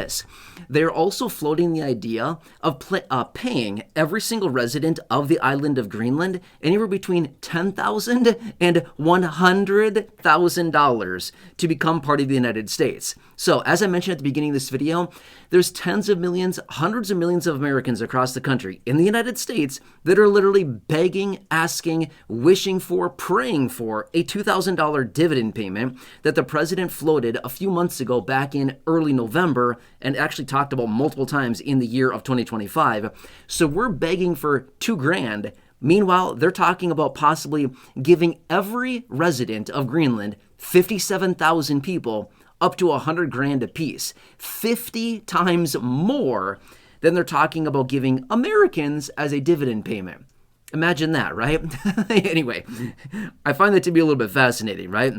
this. They're also floating the idea of paying every single resident of the island of Greenland anywhere between $10,000 and $100,000 to become part of the United States. So, as I mentioned at the beginning of this video, there's tens of millions, hundreds of millions of Americans across the country in the United States that are literally begging, asking, wishing for, praying for a $2,000 dividend payment that the president floated a few months ago back in early November and actually talked about multiple times in the year of 2025. So we're begging for $2,000. Meanwhile, they're talking about possibly giving every resident of Greenland, 57,000 people, up to $100,000 apiece, 50 times more than they're talking about giving Americans as a dividend payment. Imagine that, right? Anyway, I find that to be a little bit fascinating, right?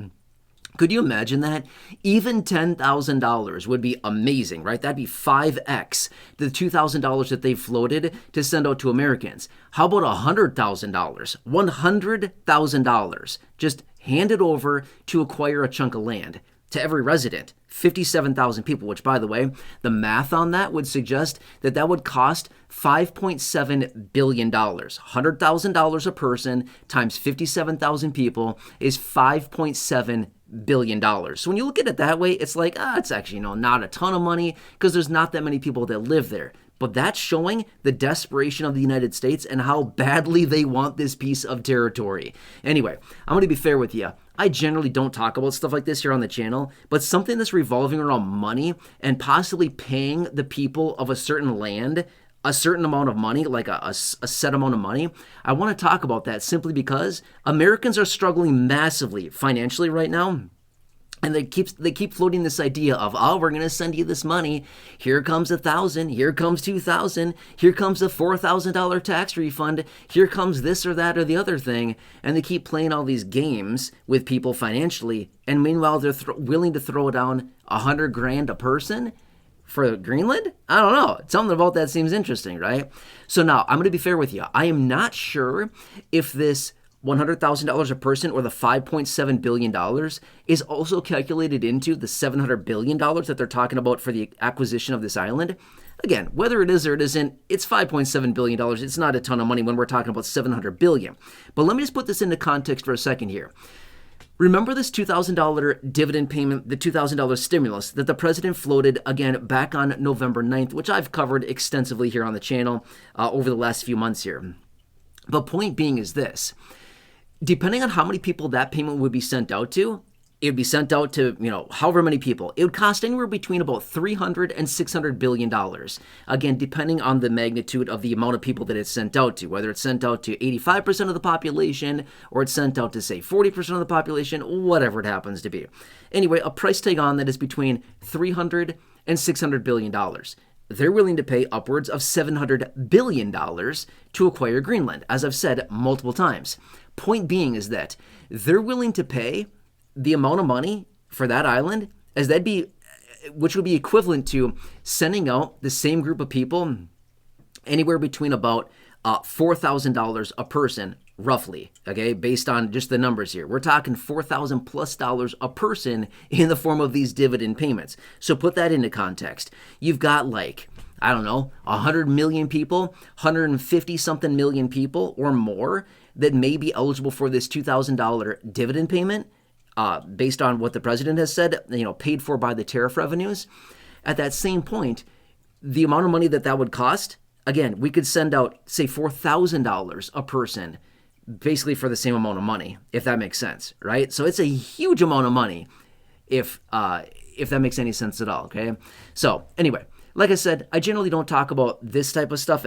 Could you imagine that? Even $10,000 would be amazing, right? That'd be 5x the $2,000 that they floated to send out to Americans. How about $100,000? $100,000. Just hand it over to acquire a chunk of land to every resident. 57,000 people, which, by the way, the math on that would suggest that that would cost $5.7 billion. $100,000 a person times 57,000 people is $5.7 billion. So when you look at it that way, it's like, it's actually, not a ton of money because there's not that many people that live there. But that's showing the desperation of the United States and how badly they want this piece of territory. Anyway, I'm going to be fair with you. I generally don't talk about stuff like this here on the channel, but something that's revolving around money and possibly paying the people of a certain land a certain amount of money, like a set amount of money, I want to talk about that simply because Americans are struggling massively financially right now. And they keep floating this idea of, we're going to send you this money. Here comes 1,000. Here comes 2,000. Here comes a $4,000 tax refund. Here comes this or that or the other thing. And they keep playing all these games with people financially. And meanwhile, they're willing to throw down $100,000 a person for Greenland? I don't know. Something about that seems interesting, right? So now, I'm going to be fair with you. I am not sure if this $100,000 a person or the $5.7 billion is also calculated into the $700 billion that they're talking about for the acquisition of this island. Again, whether it is or it isn't, it's $5.7 billion. It's not a ton of money when we're talking about $700 billion. But let me just put this into context for a second here. Remember this $2,000 dividend payment, the $2,000 stimulus that the president floated again back on November 9th, which I've covered extensively here on the channel over the last few months here. The point being is this. Depending on how many people that payment would be sent out to, it would be sent out to, however many people. It would cost anywhere between about $300 and $600 billion. Again, depending on the magnitude of the amount of people that it's sent out to, whether it's sent out to 85% of the population or it's sent out to, say, 40% of the population, whatever it happens to be. Anyway, a price tag on that is between $300 and $600 billion. They're willing to pay upwards of $700 billion to acquire Greenland, as I've said multiple times. Point being is that they're willing to pay the amount of money for that island as that'd be, which would be equivalent to sending out the same group of people anywhere between about $4,000 a person, roughly, okay, based on just the numbers here. We're talking $4,000 plus a person in the form of these dividend payments. So put that into context. You've got 100 million people, 150 something million people or more that may be eligible for this $2,000 dividend payment based on what the president has said, paid for by the tariff revenues. At that same point, the amount of money that would cost, again, we could send out, say, $4,000 a person basically for the same amount of money, if that makes sense, right? So it's a huge amount of money if that makes any sense at all, okay? So anyway, like I said, I generally don't talk about this type of stuff